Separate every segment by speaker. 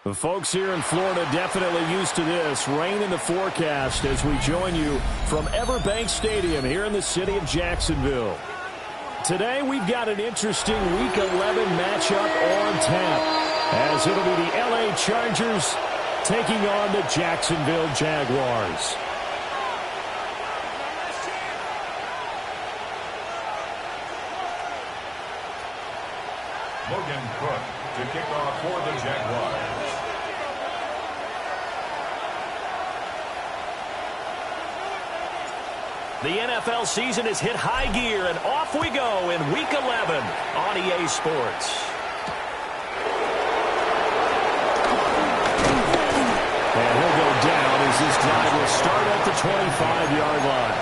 Speaker 1: The folks here in Florida definitely used to this. Rain in the forecast as we join you from Everbank Stadium here in the city of Jacksonville. Today we've got an interesting Week 11 matchup on tap, as it'll be the LA Chargers taking on the Jacksonville Jaguars.
Speaker 2: Logan Cook to kick off for the Jaguars.
Speaker 1: The NFL season has hit high gear, and off we go in Week 11 on EA Sports. And he'll go down as this drive will start at the 25-yard line.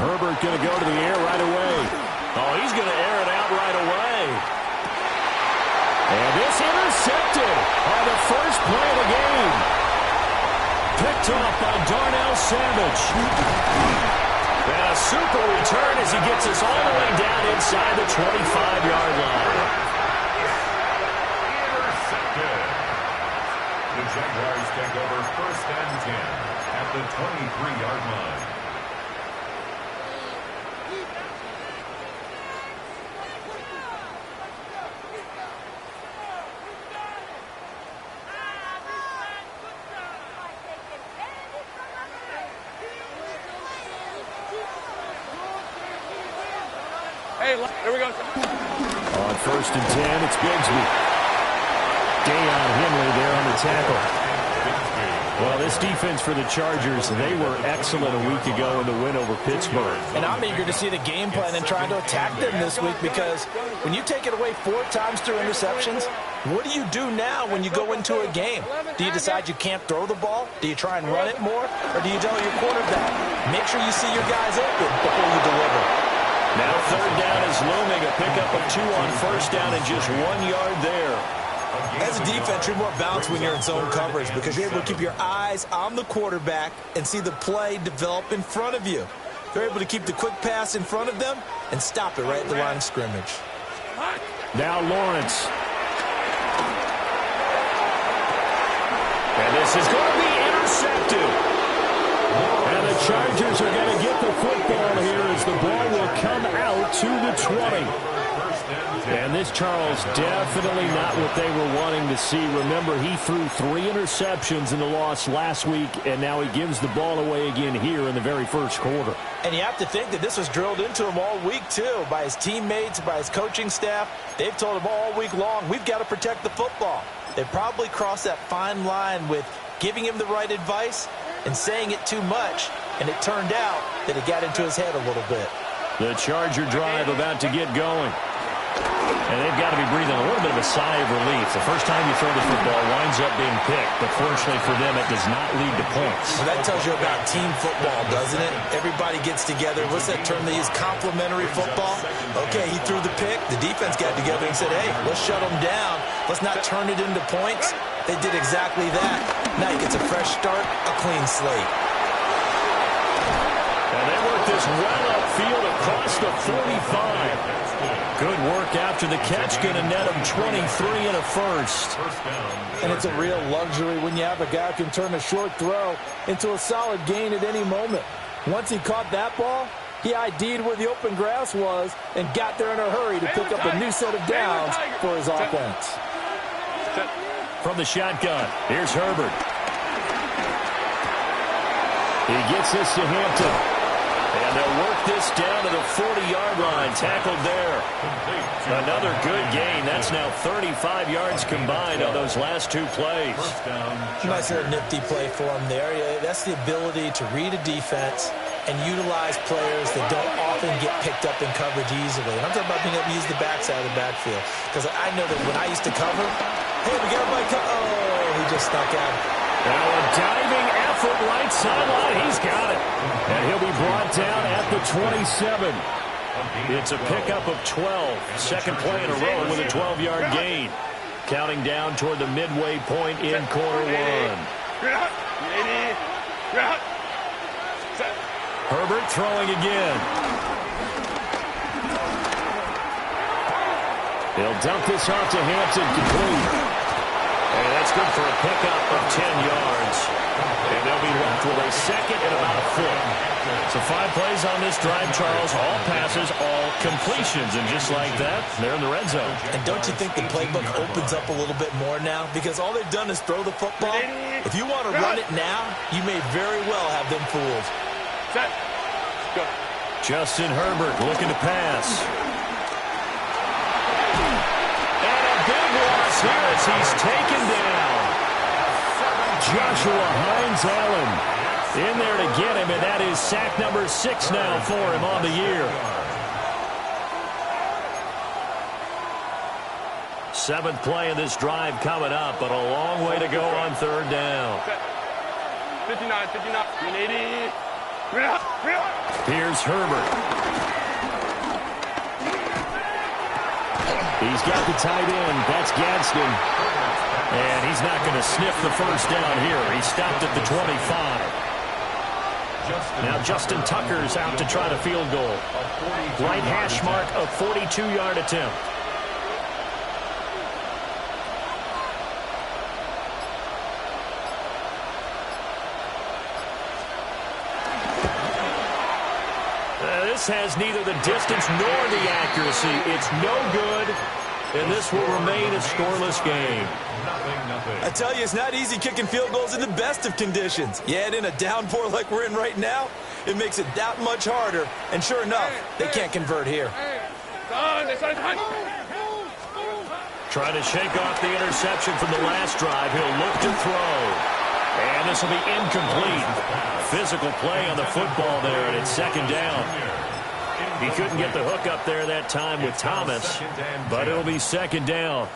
Speaker 1: Herbert going to go to the air right away. Oh, he's going to air it out right away. And this intercepted on the first play of the game. Picked off by Darnell Savage. And a super return as he gets us all the way down inside the 25-yard line.
Speaker 2: Intercepted. The Jaguars take over 1st and 10 at the 23-yard line.
Speaker 3: Here we go.
Speaker 1: On 1st and 10, it's Bigsby. Deion Henley there on the tackle. Well, this defense for the Chargers, they were excellent a week ago in the win over Pittsburgh.
Speaker 3: And I'm eager to see the game plan and trying to attack them this week, because when you take it away 4 times through interceptions, what do you do now when you go into a game? Do you decide you can't throw the ball? Do you try and run it more? Or do you tell your quarterback, make sure you see your guys open before you deliver?
Speaker 1: Now 3rd down is looming. A pickup of 2 on 1st down and just 1 yard there.
Speaker 3: As a defense, you're more balanced when you're in zone coverage because you're able to keep your eyes on the quarterback and see the play develop in front of you. You're able to keep the quick pass in front of them and stop it right at the line of scrimmage.
Speaker 1: Now Lawrence. And this is going to be intercepted. And the Chargers are going to get the football here as the ball will come out to the 20. And this, Charles, definitely not what they were wanting to see. Remember, he threw 3 interceptions in the loss last week, and now he gives the ball away again here in the very first quarter.
Speaker 3: And you have to think that this was drilled into him all week, too, by his teammates, by his coaching staff. They've told him all week long, we've got to protect the football. They probably crossed that fine line with giving him the right advice and saying it too much, and it turned out that it got into his head a little bit.
Speaker 1: The Charger drive about to get going. And they've got to be breathing a little bit of a sigh of relief. The first time you throw the football winds up being picked, but fortunately for them, it does not lead to points.
Speaker 3: Well, that tells you about team football, doesn't it? Everybody gets together. What's that term they use? Complementary football? Okay, he threw the pick. The defense got together and said, hey, let's shut them down. Let's not turn it into points. They did exactly that. Now he gets a fresh start, a clean slate.
Speaker 1: And they work this well upfield across the 45. Good work after the catch. Going to net him 23 and a first.
Speaker 4: And it's a real luxury when you have a guy who can turn a short throw into a solid gain at any moment. Once he caught that ball, he ID'd where the open grass was and got there in a hurry to pick up a new set of downs for his offense.
Speaker 1: From the shotgun, here's Herbert. He gets this to Hampton. And they'll work this down to the 40-yard line. Tackled there. Another good gain. That's now 35 yards combined on those last 2 plays.
Speaker 3: Nice little nifty play for him there. Yeah, that's the ability to read a defense and utilize players that don't often get picked up in coverage easily. And I'm talking about being able to use the backside of the backfield. Because I know that when I used to cover, hey, we got everybody cover. Oh, he just snuck out.
Speaker 1: Now a diving effort right sideline. He's got it. And he'll be brought down at the 27. It's a pickup of 12. Second play in a row with a 12-yard gain. Counting down toward the midway point in quarter one. Herbert throwing again. He'll dump this off to Hampton, complete. And that's good for a pickup of 10 yards. And they'll be left with a second and about a foot. So 5 plays on this drive, Charles. All passes, all completions. And just like that, they're in the red zone.
Speaker 3: And don't you think the playbook opens up a little bit more now? Because all they've done is throw the football. If you want to run it now, you may very well have them fooled.
Speaker 5: Go.
Speaker 1: Justin Herbert looking to pass. And a big loss here as he's taken down. Joshua Hines-Allen in there to get him, and that is sack number 6 now for him on the year. 7th play of this drive coming up, but a long way to go on 3rd down.
Speaker 5: 59, 80.
Speaker 1: Here's Herbert. He's got the tight end. That's Gadsden. And he's not going to sniff the first down here. He stopped at the 25. Now Justin Tucker's out to try the field goal. Right hash mark, a 42-yard attempt. This has neither the distance nor the accuracy. It's no good, and this will remain a scoreless game.
Speaker 3: I tell you, it's not easy kicking field goals in the best of conditions. Yet in a downpour like we're in right now, it makes it that much harder. And sure enough, they can't convert here.
Speaker 1: Trying to shake off the interception from the last drive. He'll look to throw. And this will be incomplete. Physical play on the football there, and it's 2nd down. He couldn't get the hook up there that time with Thomas, but it'll be 2nd down.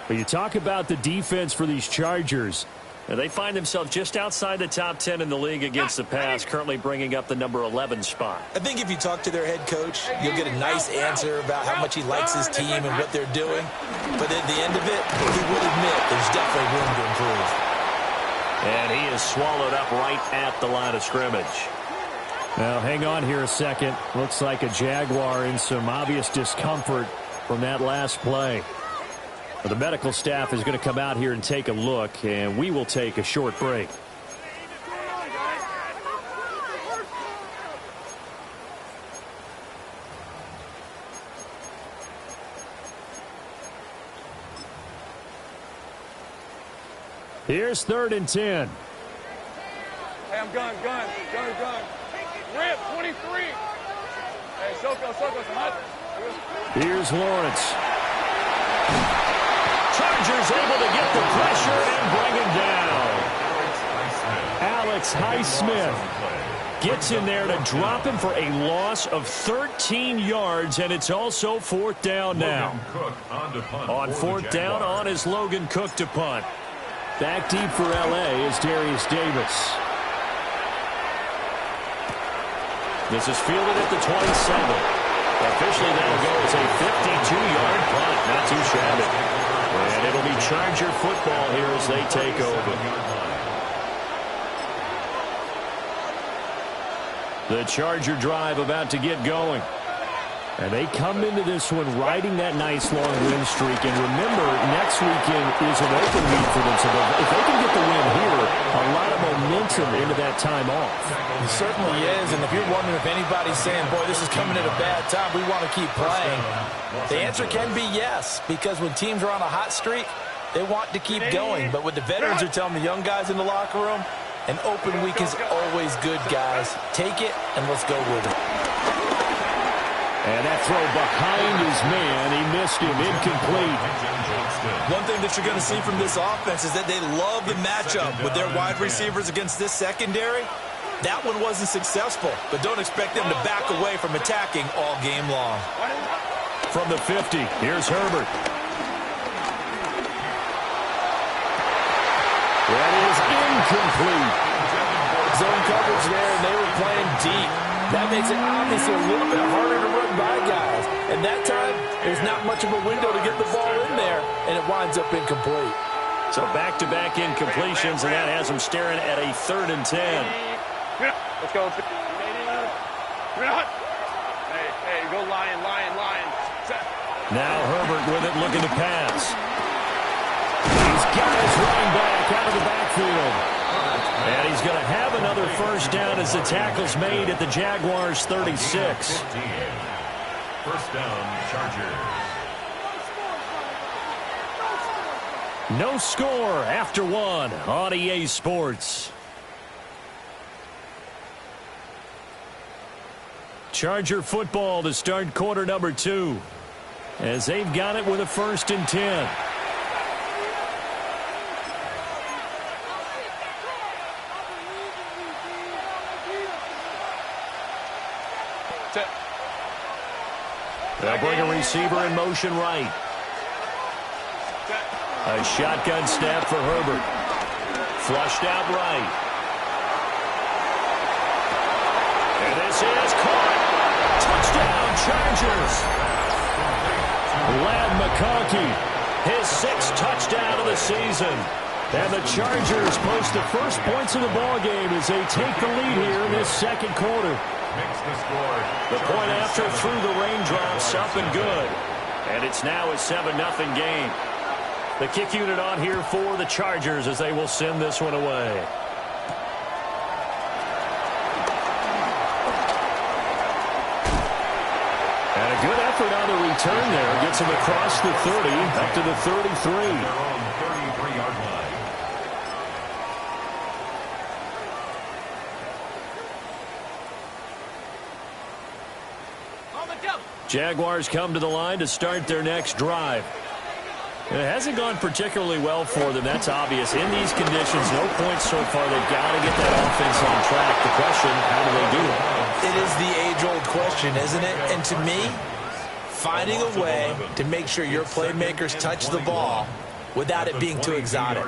Speaker 1: But you talk about the defense for these Chargers. And they find themselves just outside the top 10 in the league against the pass, currently bringing up the number 11 spot.
Speaker 3: I think if you talk to their head coach, you'll get a nice answer about how much he likes his team and what they're doing. But at the end of it, he will admit there's definitely room to improve.
Speaker 1: And he is swallowed up right at the line of scrimmage. Now, hang on here a second. Looks like a Jaguar in some obvious discomfort from that last play. Well, the medical staff is going to come out here and take a look, and we will take a short break. Here's 3rd and 10.
Speaker 5: Hey, I'm gun. Rip, 23. Hey, Soko, hot.
Speaker 1: Here's Lawrence. Chargers able to get the pressure and bring him down. Alex Highsmith gets in there to drop him for a loss of 13 yards, and it's also 4th down now. On 4th down on is Logan Cook to punt. Back deep for L.A. is Darius Davis. This is fielded at the 27. Officially, that'll go as a 52-yard punt. Not too shabby. And it'll be Charger football here as they take over. The Charger drive about to get going. And they come into this one riding that nice long win streak. And remember, next weekend is an open week for them. So if they can get the win here, a lot of momentum into that time off.
Speaker 4: It certainly is. And if you're wondering if anybody's saying, boy, this is coming at a bad time, we want to keep playing, the answer can be yes. Because when teams are on a hot streak, they want to keep going. But what the veterans are telling the young guys in the locker room, an open week is always good, guys. Take it, and let's go with it.
Speaker 1: And that throw behind his man, he missed him, incomplete.
Speaker 3: One thing that you're going to see from this offense is that they love the matchup with their wide receivers against this secondary. That one wasn't successful, but don't expect them to back away from attacking all game long.
Speaker 1: From the 50, here's Herbert. That is incomplete.
Speaker 4: Zone coverage there, and they were playing deep. That makes it obviously a little bit harder to run by guys. And that time, there's not much of a window to get the ball in there, and it winds up incomplete.
Speaker 1: So back-to-back incompletions, and that has them staring at a 3rd and 10.
Speaker 5: Let's go. Hey, go Lion. Set.
Speaker 1: Now Herbert with it, looking to pass. He's got his running back out of the backfield. And he's going to have another first down as the tackle's made at the Jaguars' 36.
Speaker 2: First down, Chargers.
Speaker 1: No score after 1 on EA Sports. Charger football to start quarter number 2. As they've got it with a 1st and 10.
Speaker 5: Set.
Speaker 1: They'll bring a receiver in motion right. A shotgun snap for Herbert. Flushed out right. And this is caught. Touchdown, Chargers. Ladd McConkey, his 6th touchdown of the season. And the Chargers post the first points of the ballgame as they take the lead here in this 2nd quarter.
Speaker 2: Makes the score.
Speaker 1: The point after through the raindrops, up and good. And it's now a 7-0 game. The kick unit on here for the Chargers as they will send this one away. And a good effort on the return there. Gets him across the 30, up to the 33.
Speaker 2: Their own 33-yard line.
Speaker 1: Jaguars come to the line to start their next drive. It hasn't gone particularly well for them. That's obvious. In these conditions, no points so far. They've got to get that offense on track. The question, how do they do it?
Speaker 3: It is the age-old question, isn't it? And to me, finding a way to make sure your playmakers touch the ball without it being too exotic.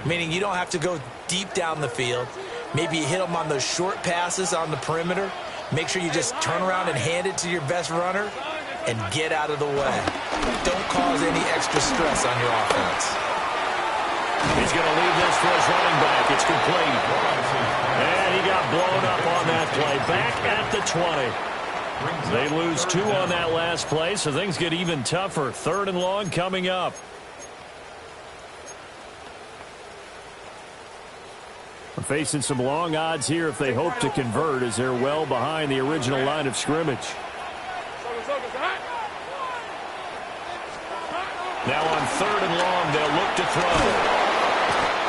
Speaker 3: Meaning you don't have to go deep down the field. Maybe you hit them on those short passes on the perimeter. Make sure you just turn around and hand it to your best runner and get out of the way. Don't cause any extra stress on your offense.
Speaker 1: He's going to leave this for his running back. It's complete. And he got blown up on that play. Back at the 20. They lose 2 on that last play, so things get even tougher. 3rd and long coming up. Facing some long odds here if they hope to convert, as they're well behind the original line of scrimmage. Now on 3rd and long, they'll look to throw.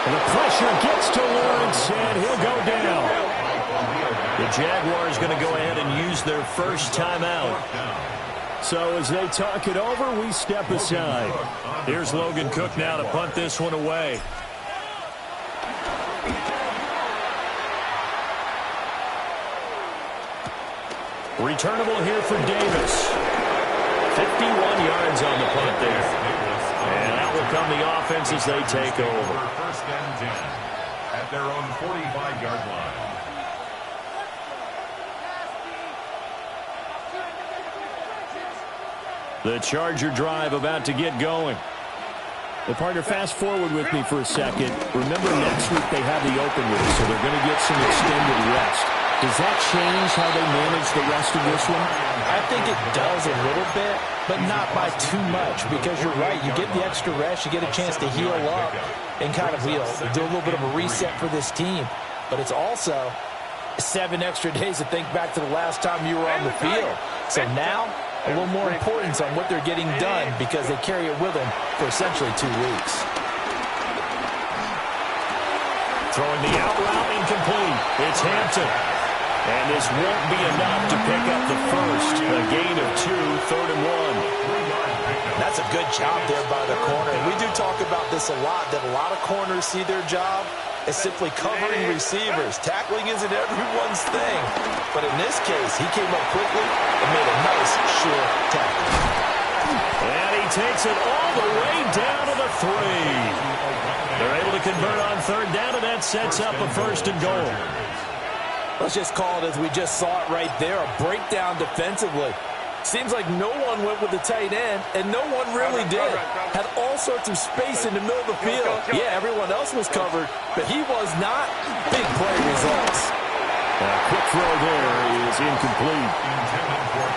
Speaker 1: And the pressure gets to Lawrence, and he'll go down. The Jaguars going to go ahead and use their first timeout. So as they talk it over, we step aside. Here's Logan Cook now to punt this one away. Returnable here for Davis. 51 yards on the punt there. And out will come the offense as they take over.
Speaker 2: First and 10 at their own 45-yard line.
Speaker 1: The Charger drive about to get going. Well, partner, fast forward with me for a second. Remember, next week they have the open week, so they're going to get some extended rest. Does that change how they manage the rest of this one?
Speaker 3: I think it does a little bit, but not by too much, because you're right. You get the extra rest. You get a chance to heal up and kind of do a little bit of a reset for this team. But it's also 7 extra days to think back to the last time you were on the field. So now, a little more importance on what they're getting done because they carry it with them for essentially 2 weeks.
Speaker 1: Throwing the out route incomplete. It's Hampton. And this won't be enough to pick up the first. A gain of 2, 3rd and 1.
Speaker 3: That's a good job there by the corner. And we do talk about this a lot, that a lot of corners see their job as simply covering receivers. Tackling isn't everyone's thing. But in this case, he came up quickly and made a nice, sure tackle.
Speaker 1: And he takes it all the way down to the 3. They're able to convert on third down, and that sets up a first and goal.
Speaker 4: Let's just call it as we just saw it right there, a breakdown defensively. Seems like no one went with the tight end, and no one really did. Had all sorts of space in the middle of the field. Yeah, everyone else was covered, but he was not. Big play results.
Speaker 1: Quick throw there is incomplete.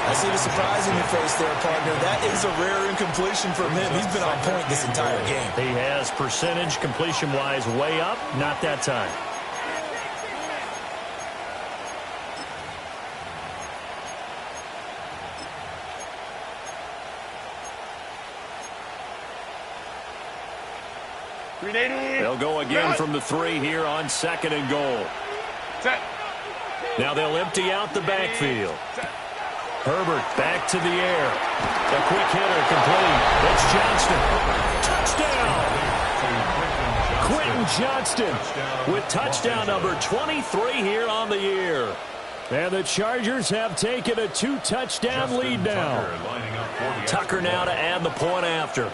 Speaker 3: I see the surprise in your face there, partner. That is a rare incompletion from him. He's been on point this entire game.
Speaker 1: He has percentage completion-wise way up, not that time. They'll go again from the 3 here on second and goal.
Speaker 5: Set.
Speaker 1: Now they'll empty out the backfield. Herbert back to the air. A quick hitter complete. It's Johnston. Touchdown. Quentin Johnston with touchdown number 23 here on the year. And the Chargers have taken a 2-touchdown lead now. Tucker now to add the point after.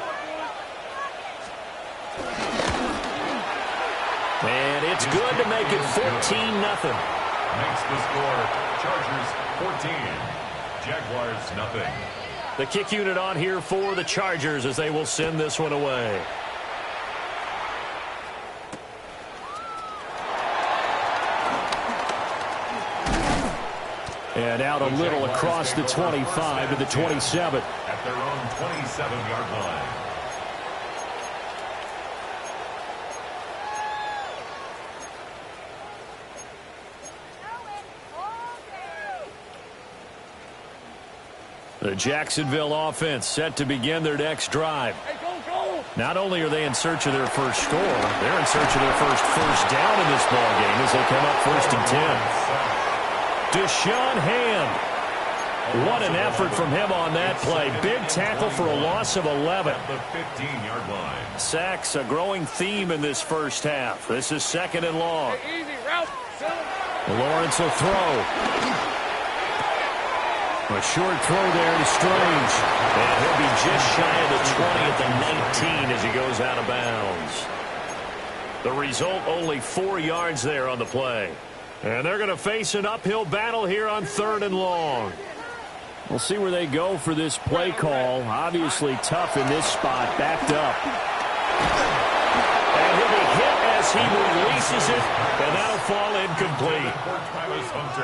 Speaker 1: And it's good to make it 14-0.
Speaker 2: Makes the score Chargers 14, Jaguars nothing.
Speaker 1: The kick unit on here for the Chargers as they will send this one away. And out a little across the 25 to the 27.
Speaker 2: At their own 27-yard line.
Speaker 1: The Jacksonville offense set to begin their next drive. Not only are they in search of their first score, they're in search of their first down in this ballgame as they come up 1st and 10. Deshaun Hand. What an effort from him on that play. Big tackle for a loss of 11.
Speaker 2: At the 15-yard line.
Speaker 1: Sacks, a growing theme in this first half. This is second and long.
Speaker 5: Easy route.
Speaker 1: Lawrence will throw. A short throw there to Strange. And he'll be just shy of the 20 at the 19 as he goes out of bounds. The result, only 4 yards there on the play. And they're going to face an uphill battle here on 3rd and long. We'll see where they go for this play call. Obviously tough in this spot, backed up. And he'll be hit as he releases it, and that'll fall incomplete.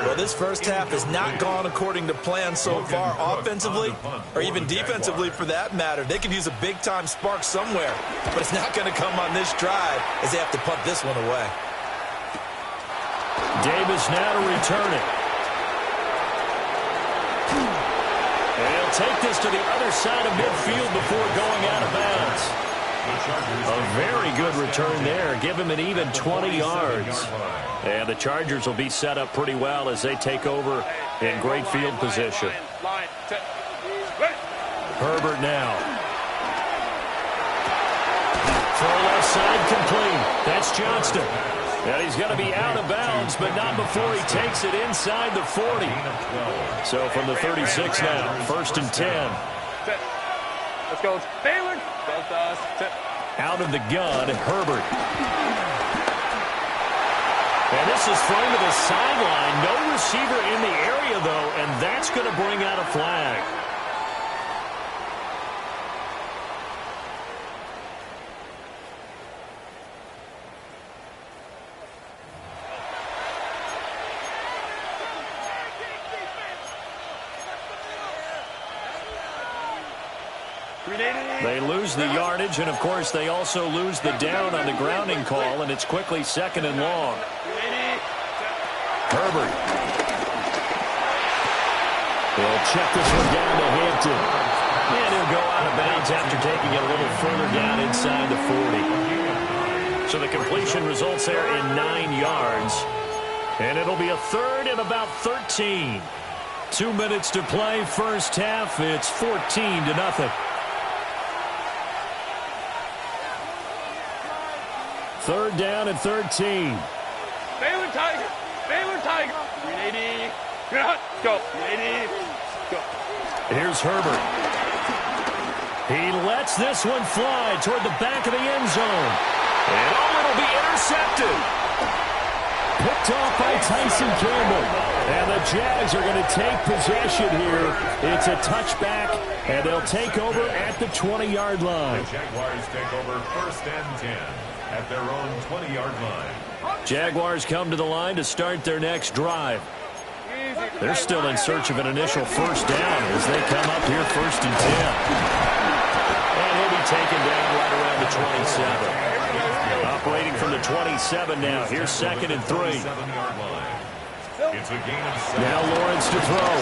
Speaker 3: Well, this first half has not gone according to plan so far offensively or even defensively for that matter. They could use a big-time spark somewhere, but it's not going to come on this drive as they have to punt this one away.
Speaker 1: Davis now to return it. And he'll take this to the other side of midfield before going out of bounds. A very good return there. Give him an even 20 yards. And the Chargers will be set up pretty well as they take over in great field position. Herbert now. Throw left side complete. That's Johnston. And he's going to be out of bounds, but not before he takes it inside the 40. So from the 36 now, 1st and 10.
Speaker 5: Let's go. Baylor.
Speaker 1: Out of the gun, Herbert. And this is thrown to the sideline. No receiver in the area, though, and that's going to bring out a flag. They lose the yardage, and, of course, they also lose the down on the grounding call, and it's quickly 2nd and long. Herbert. He'll check this one down to Hampton. And he'll go out of bounds after taking it a little further down inside the 40. So the completion results there in 9 yards. And it'll be a 3rd and about 13. 2 minutes to play first half. It's 14-0. 3rd down and 13.
Speaker 5: Baylor Tiger. Baylor Tiger. 380. Go. 380. Go.
Speaker 1: Here's Herbert. He lets this one fly toward the back of the end zone. And it'll be intercepted. Picked off by Tyson Campbell. And the Jags are going to take possession here. It's a touchback, and they'll take over at the 20-yard line.
Speaker 2: The Jaguars take over 1st and 10 at their own 20-yard line.
Speaker 1: Jaguars come to the line to start their next drive. They're still in search of an initial first down as they come up here 1st and 10. And he'll be taken down right around the 27. Operating from the 27 now. Here's 2nd and 3.
Speaker 2: It's a gain of 7.
Speaker 1: Now Lawrence to throw.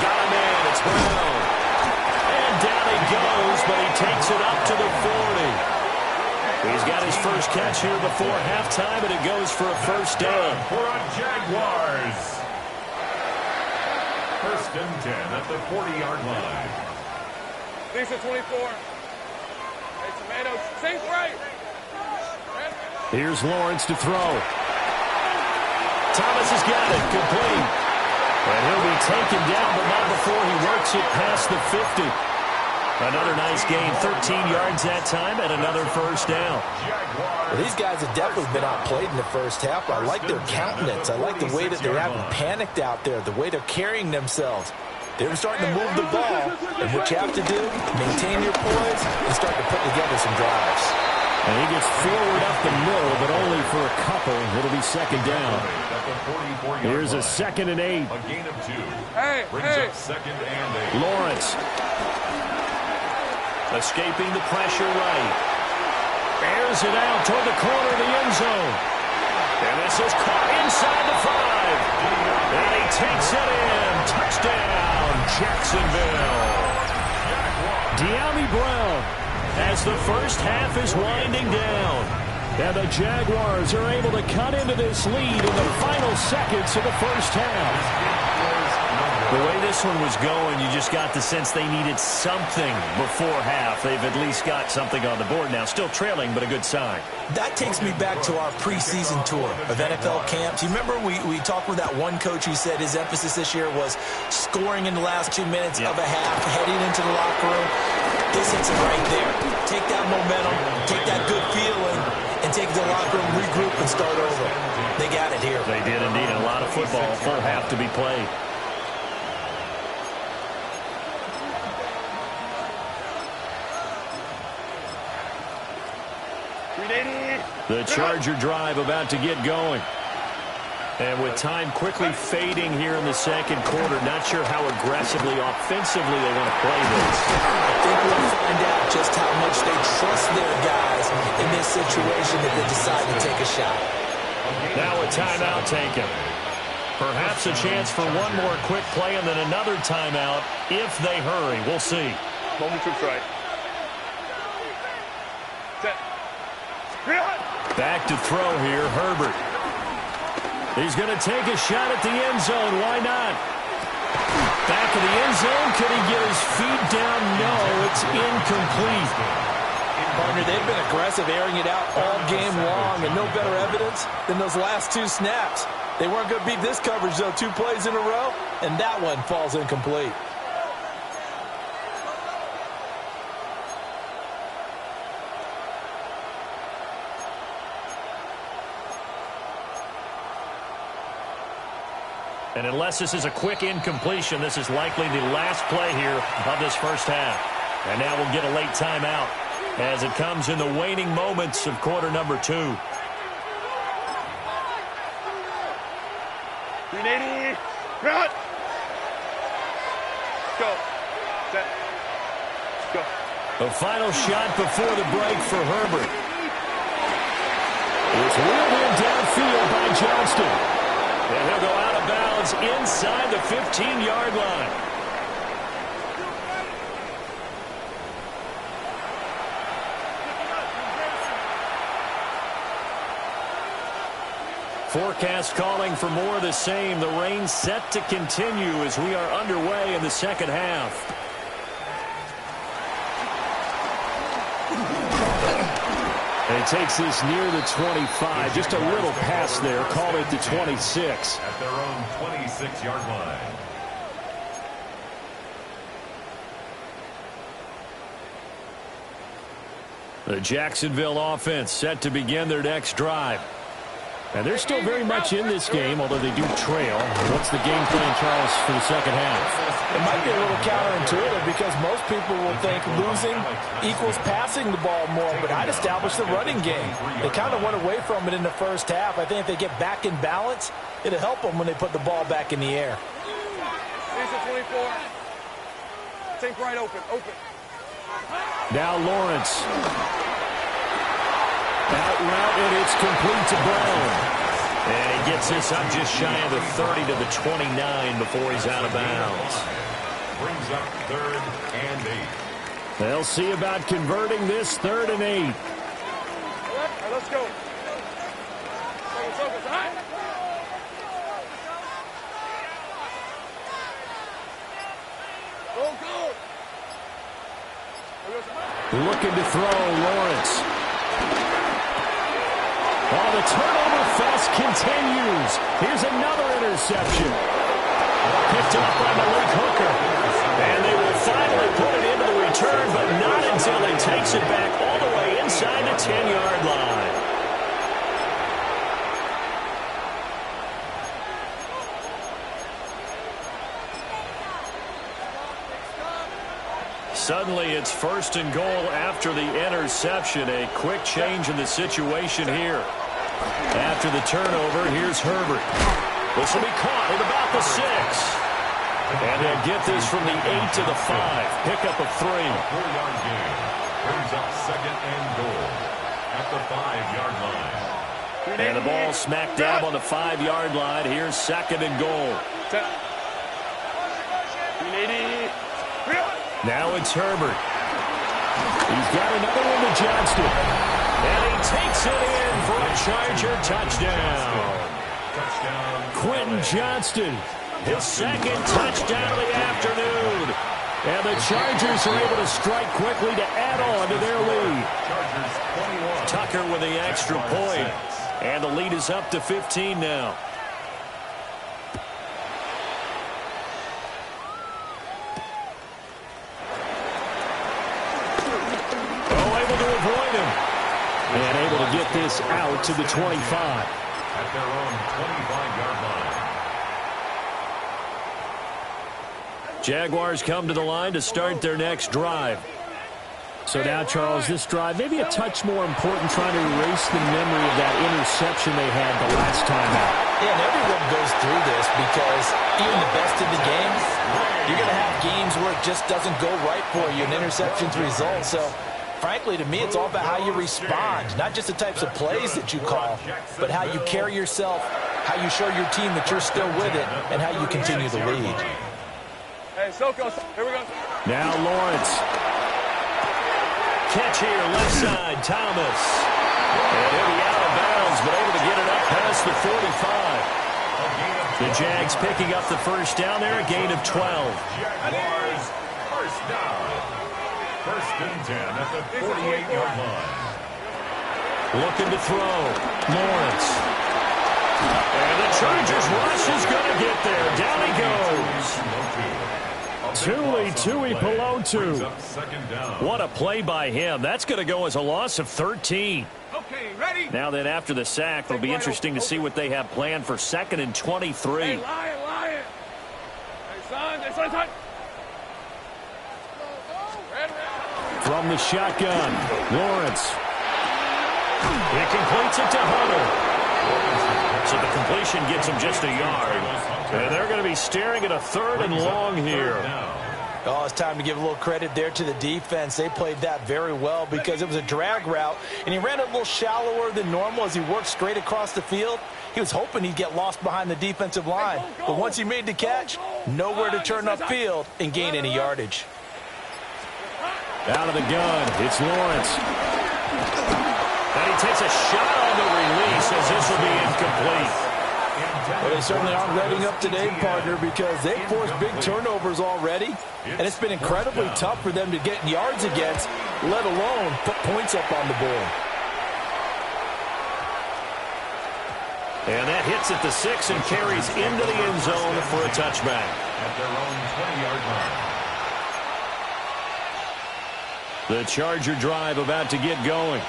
Speaker 1: Got a man. It's Brown. And down he goes, but he takes it up to the 40. He's got his first catch here before halftime, and it goes for a first down.
Speaker 2: For a Jaguars. 1st and 10 at the 40-yard line.
Speaker 5: Lisa 24. Hey, tomatoes. Sink right.
Speaker 1: Here's Lawrence to throw. Thomas has got it. Complete. And he'll be taken down, but not before he works it past the 50. Another nice gain, 13 yards that time, and another first down.
Speaker 3: Well, these guys have definitely been outplayed in the first half. I like their countenance. I like the way that they haven't panicked out there, the way they're carrying themselves. They're starting to move the ball, and what you have to do, maintain your poise and start to put together some drives.
Speaker 1: And he gets forward up the middle, but only for a couple. It'll be 2nd down. Here's a 2nd and 8.
Speaker 2: A gain of 2.
Speaker 5: Hey,
Speaker 2: Brings
Speaker 5: hey.
Speaker 2: up 2nd and 8.
Speaker 1: Lawrence. Escaping the pressure right. Airs it out toward the corner of the end zone. And this is caught inside the 5. And he takes it in. Touchdown, Jacksonville. De'Ami Brown as the first half is winding down. And the Jaguars are able to cut into this lead in the final seconds of the first half. The way this one was going, you just got the sense they needed something before half. They've at least got something on the board now. Still trailing, but a good sign.
Speaker 3: That takes me back to our preseason tour of NFL camps. You remember we talked with that one coach who said his emphasis this year was scoring in the last 2 minutes of a half, heading into the locker room. This hits it right there. Take that momentum, take that good feeling, and take the locker room, regroup, and start over. They got it here.
Speaker 1: They did indeed. A lot of football, full half to be played. The Charger drive about to get going. And with time quickly fading here in the second quarter, not sure how aggressively, offensively they want to play this.
Speaker 3: I think we'll find out just how much they trust their guys in this situation if they decide to take a shot.
Speaker 1: Now a timeout taken. Perhaps a chance for one more quick play and then another timeout if they hurry. We'll see.
Speaker 5: Moment troops right. Set.
Speaker 1: Back to throw here, Herbert. He's going to take a shot at the end zone. Why not? Back of the end zone. Can he get his feet down? No, it's incomplete.
Speaker 4: Partner, they've been aggressive, airing it out all game long, and no better evidence than those last 2 snaps. They weren't going to beat this coverage, though, 2 plays in a row, and that one falls incomplete.
Speaker 1: And unless this is a quick incompletion, this is likely the last play here of this first half. And now we'll get a late timeout as it comes in the waning moments of quarter number 2.
Speaker 5: 380. Run. Go. Set. Go.
Speaker 1: The final shot before the break for Herbert. It's wheeled in downfield by Johnston. And he'll go out of bounds inside the 15-yard line. Forecast calling for more of the same. The rain set to continue as we are underway in the second half. And he takes this near the 25. Just a little pass there. Call it the 26.
Speaker 2: At their own 26-yard line.
Speaker 1: The Jacksonville offense set to begin their next drive. And they're still very much in this game, although they do trail. What's the game plan, Charles, for the second half?
Speaker 4: It might be a little counterintuitive because most people will think losing equals passing the ball more, but I'd establish the running game. They kind of went away from it in the first half. I think if they get back in balance, it'll help them when they put the ball back in the air.
Speaker 5: Here's the 24. Take right open.
Speaker 1: Now Lawrence. Out route, and it's complete to Brown. And he gets this up just shy of the 30 to the 29 before he's out of bounds.
Speaker 2: Brings up 3rd and 8.
Speaker 1: They'll see about converting this 3rd and 8.
Speaker 5: All right, let's go. Focus. All right. Go.
Speaker 1: Looking to throw, Lawrence. Oh, the turnover fest continues. Here's another interception. Picked up by Malik Hooker. And they will finally put it into the return, but not until he takes it back all the way inside the 10-yard line. Suddenly, it's 1st and goal after the interception. A quick change in the situation here. After the turnover, here's Herbert. This will be caught at about the 6. And they'll get this from the 8 to the 5. Pick up a 3.
Speaker 2: 4-yard gain. Brings up 2nd and goal at the 5-yard line.
Speaker 1: And the ball smack dab on the 5-yard line. Here's 2nd and goal. Now it's Herbert. He's got another one to Johnston. And he takes it in for a Charger touchdown. Quentin Johnston, his 2nd touchdown of the afternoon. And the Chargers are able to strike quickly to add on to their lead. Tucker with the extra point. And the lead is up to 15 now. And able to get this out to the 25.
Speaker 2: At their own 25-yard line.
Speaker 1: Jaguars come to the line to start their next drive. So now, Charles, this drive maybe a touch more important, trying to erase the memory of that interception they had the last time out.
Speaker 3: Yeah, and everyone goes through this because even the best in the game, you're going to have games where it just doesn't go right for you, and interceptions result. So frankly, to me, it's all about how you respond, not just the types of plays that you call, but how you carry yourself, how you show your team that you're still with it, and how you continue to lead.
Speaker 5: Hey, Soko, here we go.
Speaker 1: Now Lawrence. Catch here, left side, Thomas. And he'll be out of bounds, but able to get it up past the 45. The Jags picking up the first down there, a gain of 12.
Speaker 2: Jaguars, first down. 1st and 10 at the 48-yard line.
Speaker 1: Looking to throw. Lawrence. And the Chargers rush is going to get there. Down he goes. Tui Pelotu. What a play by him. That's going to go as a loss of 13.
Speaker 5: Okay, ready?
Speaker 1: Now then, after the sack, it'll be interesting to see what they have planned for 2nd and 23.
Speaker 5: Hey, Lion. Hey, son.
Speaker 1: From the shotgun, Lawrence. It completes it to Hunter. So the completion gets him just a yard. And they're going to be staring at a 3rd and long here.
Speaker 3: Oh, it's time to give a little credit there to the defense. They played that very well because it was a drag route, and he ran it a little shallower than normal as he worked straight across the field. He was hoping he'd get lost behind the defensive line. But once he made the catch, nowhere to turn upfield and gain any yardage.
Speaker 1: Out of the gun, it's Lawrence. And he takes a shot on the release as this will be incomplete.
Speaker 4: Well, they certainly aren't letting up today, partner, because they've forced big turnovers already, and it's been incredibly tough for them to get yards against, let alone put points up on the board.
Speaker 1: And that hits at the 6 and carries into the end zone for a touchback.
Speaker 2: At their own 20-yard line.
Speaker 1: The Charger drive about to get going.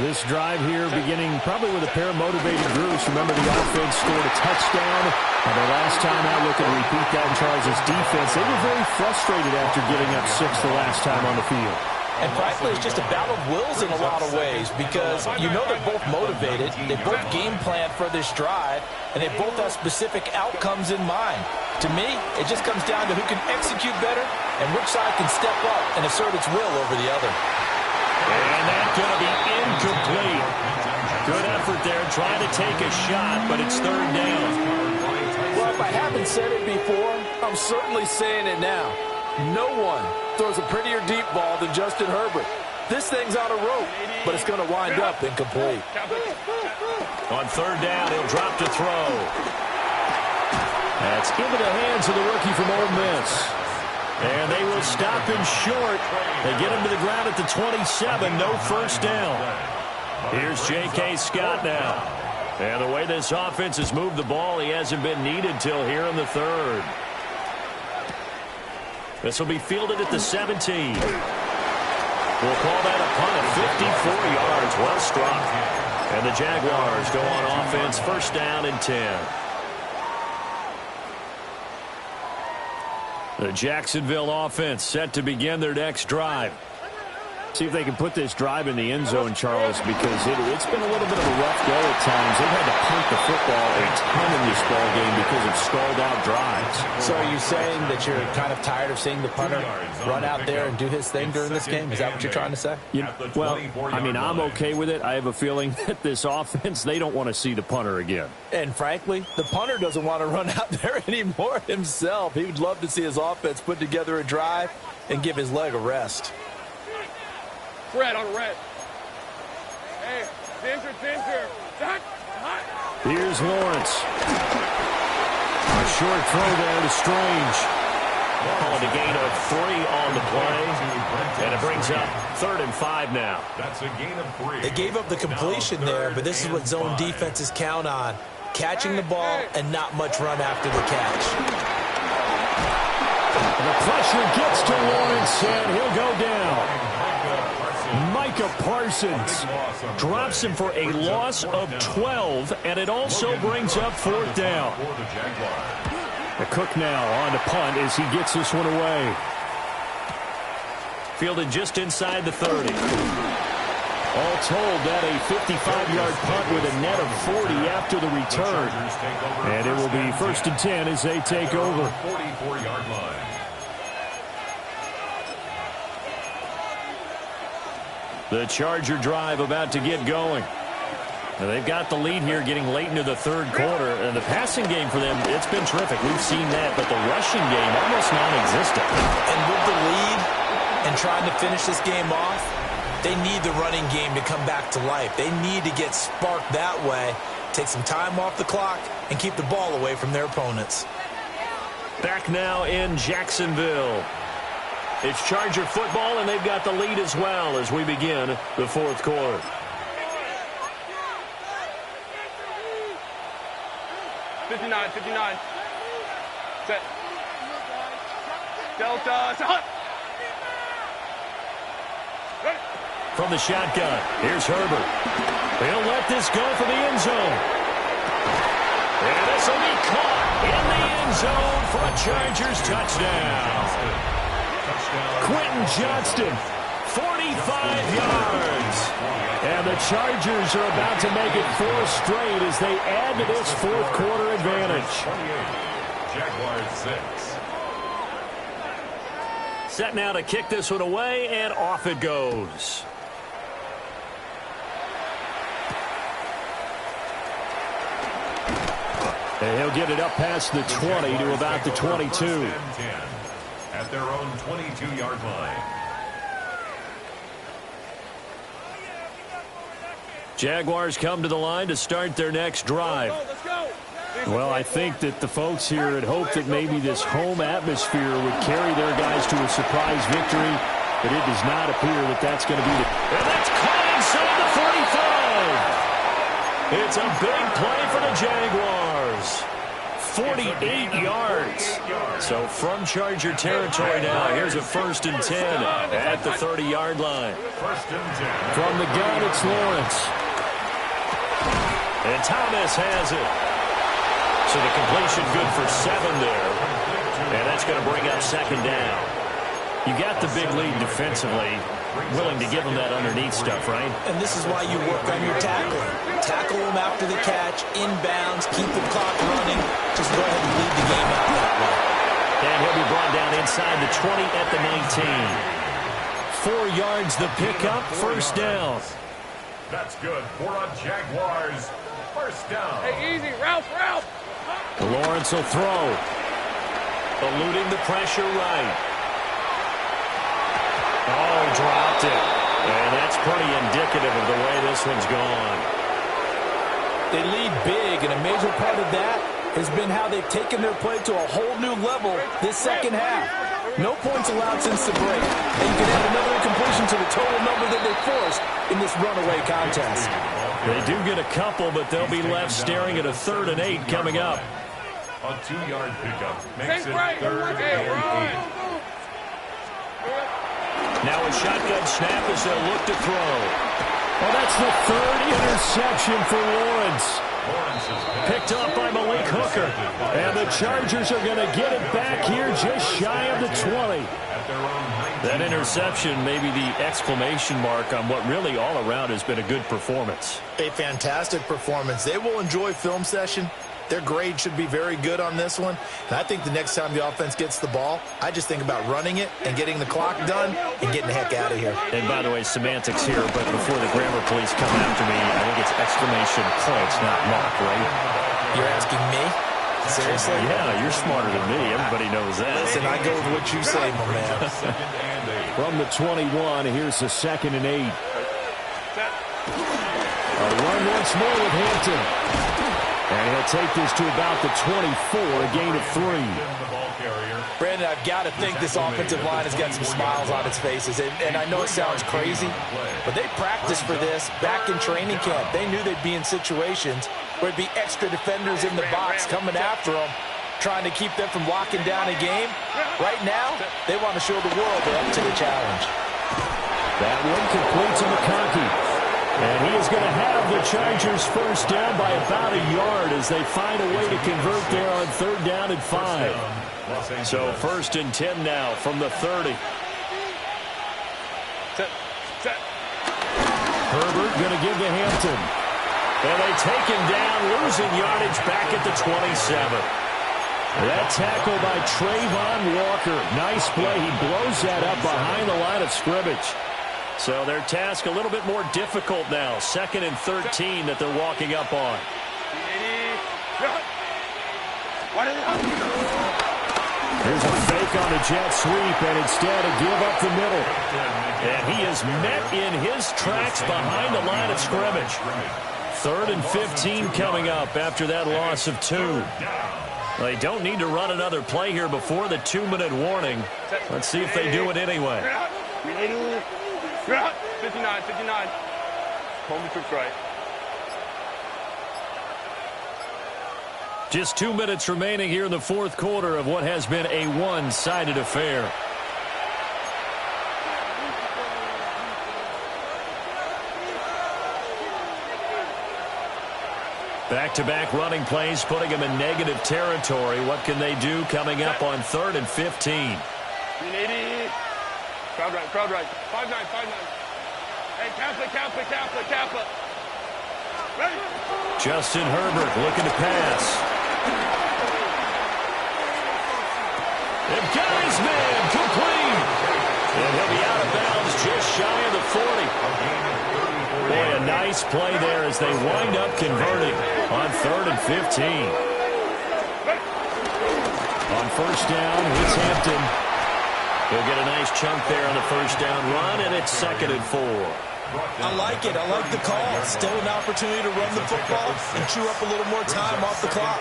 Speaker 1: This drive here beginning probably with a pair of motivated groups. Remember, the offense scored a touchdown. And the last time I look and repeat that in Charles' defense, they were very frustrated after giving up 6 the last time on the field.
Speaker 3: And frankly, it's just a battle of wills in a lot of ways because you know they're both motivated. They both game plan for this drive, and they both have specific outcomes in mind. To me, it just comes down to who can execute better and which side can step up and assert its will over the other.
Speaker 1: And that's going to be incomplete. Good effort there, trying to take a shot, but it's third down.
Speaker 4: Well, if I haven't said it before, I'm certainly saying it now. No one throws a prettier deep ball than Justin Herbert. This thing's on a rope, but it's going to wind up incomplete.
Speaker 1: On third down, he'll drop to throw. That's into the hands of the rookie from Ole Miss. And they will stop him short. They get him to the ground at the 27. No first down. Here's J.K. Scott now. And the way this offense has moved the ball, he hasn't been needed till here in the third. This will be fielded at the 17. We'll call that a punt of 54 yards. Well struck. And the Jaguars go on offense, first down and 10. The Jacksonville offense set to begin their next drive. See if they can put this drive in the end zone, Charles, because it's been a little bit of a rough go at times. They've had to punt the football a ton in this ball game because of stalled-out drives.
Speaker 3: So are you saying that you're kind of tired of seeing the punter run out there and do his thing during this game? Is that what you're trying to say?
Speaker 1: Well, I mean, I'm okay with it. I have a feeling that this offense, they don't want to see the punter again.
Speaker 3: And frankly, the punter doesn't want to run out there anymore himself. He would love to see his offense put together a drive and give his leg a rest.
Speaker 5: Red on red. Hey, danger.
Speaker 1: Here's Lawrence. A short throw there to Strange. Calling a gain of 3 on the play. And it brings up 3rd and 5 now.
Speaker 2: That's a gain of 3.
Speaker 3: They gave up the completion there, but this is what zone defenses count on. Catching the ball and not much run after the catch.
Speaker 1: The pressure gets to Lawrence, and he'll go down. Micah Parsons drops him for a loss of 12, and it also brings up 4th down. The Cook now on to punt as he gets this one away. Fielded just inside the 30. All told, that a 55-yard punt with a net of 40 after the return. And it will be 1st and 10 as they take over.
Speaker 2: 44-yard line.
Speaker 1: The Charger drive about to get going. Now they've got the lead here getting late into the third quarter. And the passing game for them, it's been terrific. We've seen that. But the rushing game, almost non-existent.
Speaker 3: And with the lead and trying to finish this game off, they need the running game to come back to life. They need to get sparked that way, take some time off the clock, and keep the ball away from their opponents.
Speaker 1: Back now in Jacksonville. It's Charger football, and they've got the lead as well as we begin the fourth quarter.
Speaker 5: '59. Set. Delta. Set.
Speaker 1: From the shotgun, here's Herbert. He'll let this go for the end zone. And this will be caught in the end zone for a Chargers touchdown. Quentin Johnston, 45 yards. And the Chargers are about to make it 4 straight as they add to this fourth quarter advantage.
Speaker 2: Jaguars 6.
Speaker 1: Set now to kick this one away, and off it goes. And he'll get it up past the 20 to about the 22.
Speaker 2: At their own 22-yard line.
Speaker 1: Jaguars come to the line to start their next drive.
Speaker 5: Let's go.
Speaker 1: Well, I think that the folks here had hoped that maybe this home atmosphere would carry their guys to a surprise victory, but it does not appear that that's going to be the... And that's caught inside the 45! It's a big play for the Jaguars. 48 yards. So from Charger territory now, here's a 1st and 10 at the 30-yard line. From the gun, it's Lawrence. And Thomas has it. So the completion good for 7 there. And that's going to bring up 2nd down. You got the big lead defensively. Willing to give them that underneath stuff, right?
Speaker 3: And this is why you work on your tackling. Tackle them after the catch, inbounds, keep the clock running. Just go ahead and lead the game out that way.
Speaker 1: And he'll be brought down inside the 20 at the 19. 4 yards the pickup, 1st down.
Speaker 2: That's good for a Jaguars 1st down.
Speaker 5: Hey, easy. Ralph.
Speaker 1: Lawrence will throw. Eluding the pressure right. Oh, dropped it. And that's pretty indicative of the way this one's gone.
Speaker 4: They lead big, and a major part of that has been how they've taken their play to a whole new level this 2nd half. No points allowed since the break. And you can add another incompletion to the total number that they forced in this runaway contest.
Speaker 1: They do get a couple, but they'll be left staring at a 3rd and 8 coming up.
Speaker 2: A 2-yard pickup makes it
Speaker 5: Right.
Speaker 2: 3rd and 8.
Speaker 1: Now a shotgun snap as they'll look to throw. Well, that's the 3rd interception for Lawrence. Picked up by Malik Hooker. And the Chargers are going to get it back here just shy of the 20. That interception may be the exclamation mark on what really all around has been a good performance.
Speaker 3: A fantastic performance. They will enjoy film session. Their grade should be very good on this one. And I think the next time the offense gets the ball, I just think about running it and getting the clock done and getting the heck out of here.
Speaker 1: And by the way, semantics here, but before the grammar police come after me, I think it's exclamation points, not mark, right?
Speaker 3: You're asking me? Seriously?
Speaker 1: Yeah, you're smarter than me. Everybody knows that.
Speaker 3: Listen, I go with what you say, my man.
Speaker 1: From the 21, here's the 2nd and 8. A run once more with Hampton. And he'll take this to about the 24, a gain of 3.
Speaker 3: Brandon, I've got to think this offensive line has got some smiles on its faces. And I know it sounds crazy, but they practiced for this back in training camp. They knew they'd be in situations where there'd be extra defenders in the box coming after them, trying to keep them from locking down a game. Right now, they want to show the world they're up to the challenge.
Speaker 1: That one complete to McConkey. And he is going to have the Chargers 1st down by about a yard as they find a way to convert there on 3rd down and 5. So 1st and 10 now from the 30. Herbert going to give to Hampton. And they take him down, losing yardage back at the 27. That tackle by Trayvon Walker. Nice play. He blows that up behind the line of scrimmage. So their task a little bit more difficult now. 2nd and 13 that they're walking up on. Here's a fake on the jet sweep, and instead a give up the middle. And he is met in his tracks behind the line of scrimmage. 3rd and 15 coming up after that loss of 2. They don't need to run another play here before the 2-minute warning. Let's see if they do it anyway.
Speaker 5: 59. Hold the troops right.
Speaker 1: Just 2 minutes remaining here in the 4th quarter of what has been a one-sided affair. Back-to-back running plays, putting them in negative territory. What can they do coming up on 3rd and 15?
Speaker 5: Crowd right. 5-9. Hey, Kappa. Ready?
Speaker 1: Justin Herbert looking to pass. They've got his man complete. And he'll be out of bounds just shy of the 40. Boy, a nice play there as they wind up converting on 3rd and 15. On 1st down, it's Hampton. He'll get a nice chunk there on the 1st down run, and it's 2nd and 4.
Speaker 3: I like it. I like the call. Still an opportunity to run the football and chew up a little more time off the clock.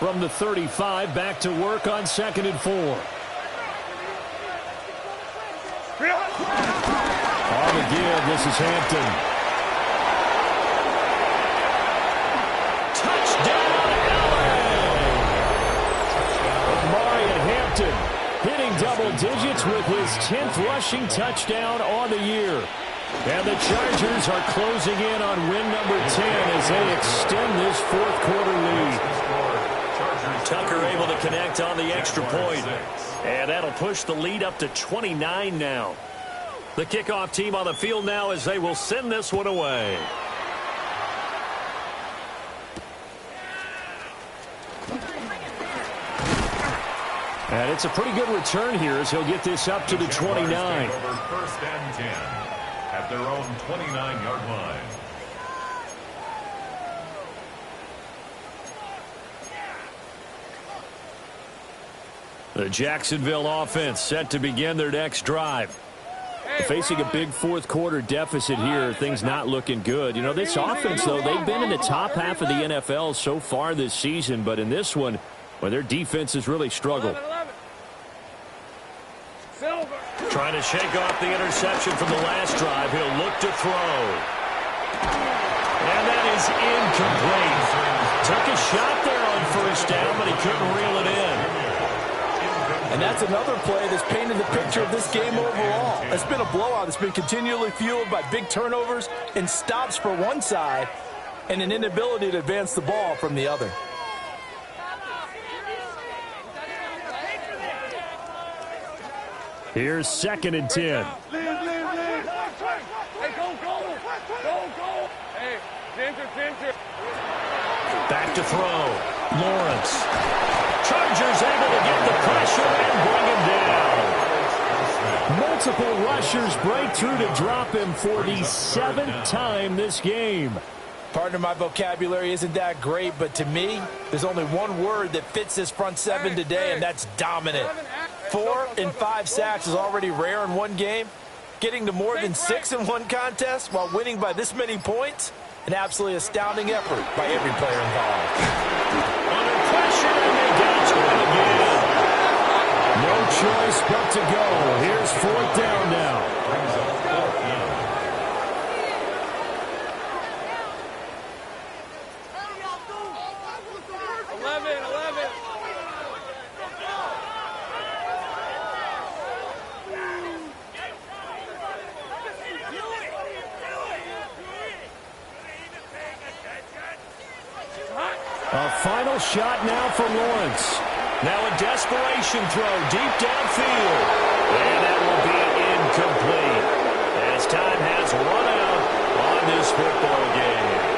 Speaker 1: From the 35, back to work on 2nd and 4. On the give, this is Hampton. Touchdown, LA! Marion Hampton hitting double digits with his 10th rushing touchdown on the year. And the Chargers are closing in on win number 10 as they extend this fourth quarter lead. Tucker able to connect on the extra point. And that'll push the lead up to 29 now. The kickoff team on the field now as they will send this one away. And it's a pretty good return here as he'll get this up to the 29.
Speaker 2: First and 10 at their own 29-yard line.
Speaker 1: The Jacksonville offense set to begin their next drive. Facing a big fourth quarter deficit here, things not looking good. You know, this offense, though, they've been in the top half of the NFL so far this season, but in this one, well, their defense has really struggled. Trying to shake off the interception from the last drive. He'll look to throw. And that is incomplete. Took a shot there on first down, but he couldn't reel it in.
Speaker 4: And that's another play that's painted the picture of this game overall. It's been a blowout. It's been continually fueled by big turnovers and stops for one side and an inability to advance the ball from the other.
Speaker 1: Here's 2nd and 10.
Speaker 5: Hey, go. Hey, Ginger.
Speaker 1: Back to throw. Lawrence. Chargers able to get the pressure and bring him down. Multiple rushers break through to drop him for the 7th time this game.
Speaker 4: Partner, my vocabulary isn't that great, but to me, there's only one word that fits this front seven today, and that's dominant. 4 and 5 sacks is already rare in one game. Getting to more than 6 in one contest while winning by this many points, an absolutely astounding effort by every player involved.
Speaker 1: Under pressure, and they got to it again. No choice but to go. Here's 4th down now.
Speaker 5: 11.
Speaker 1: A final shot now for Lawrence. Now a desperation throw deep downfield. And that will be incomplete as time has run out on this football game.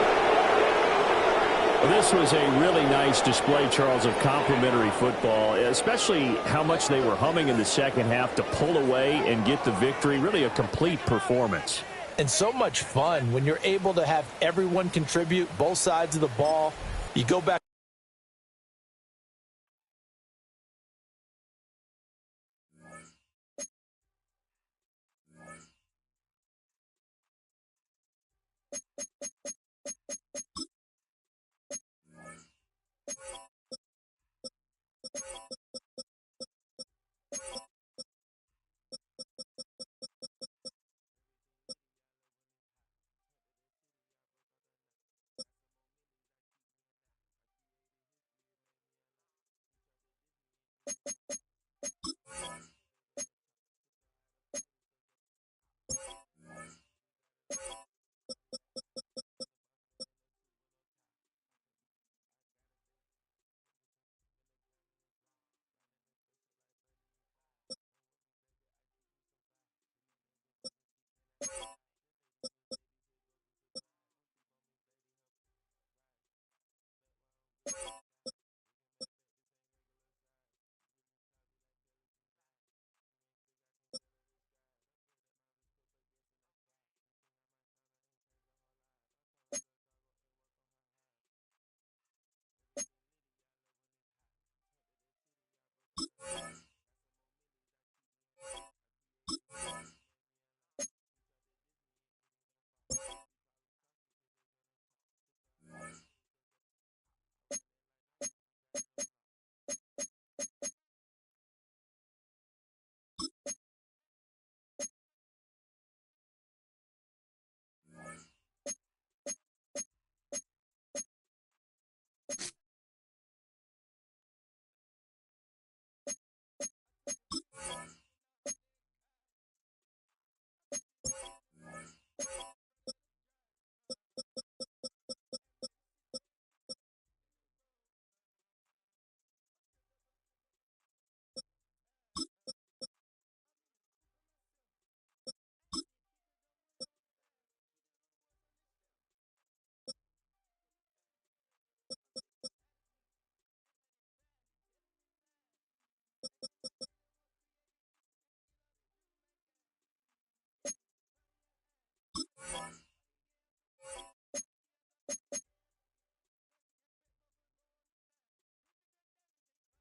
Speaker 1: Well, this was a really nice display, Charles, of complimentary football, especially how much they were humming in the second half to pull away and get the victory. Really a complete performance.
Speaker 4: And so much fun when you're able to have everyone contribute, both sides of the ball. You go back.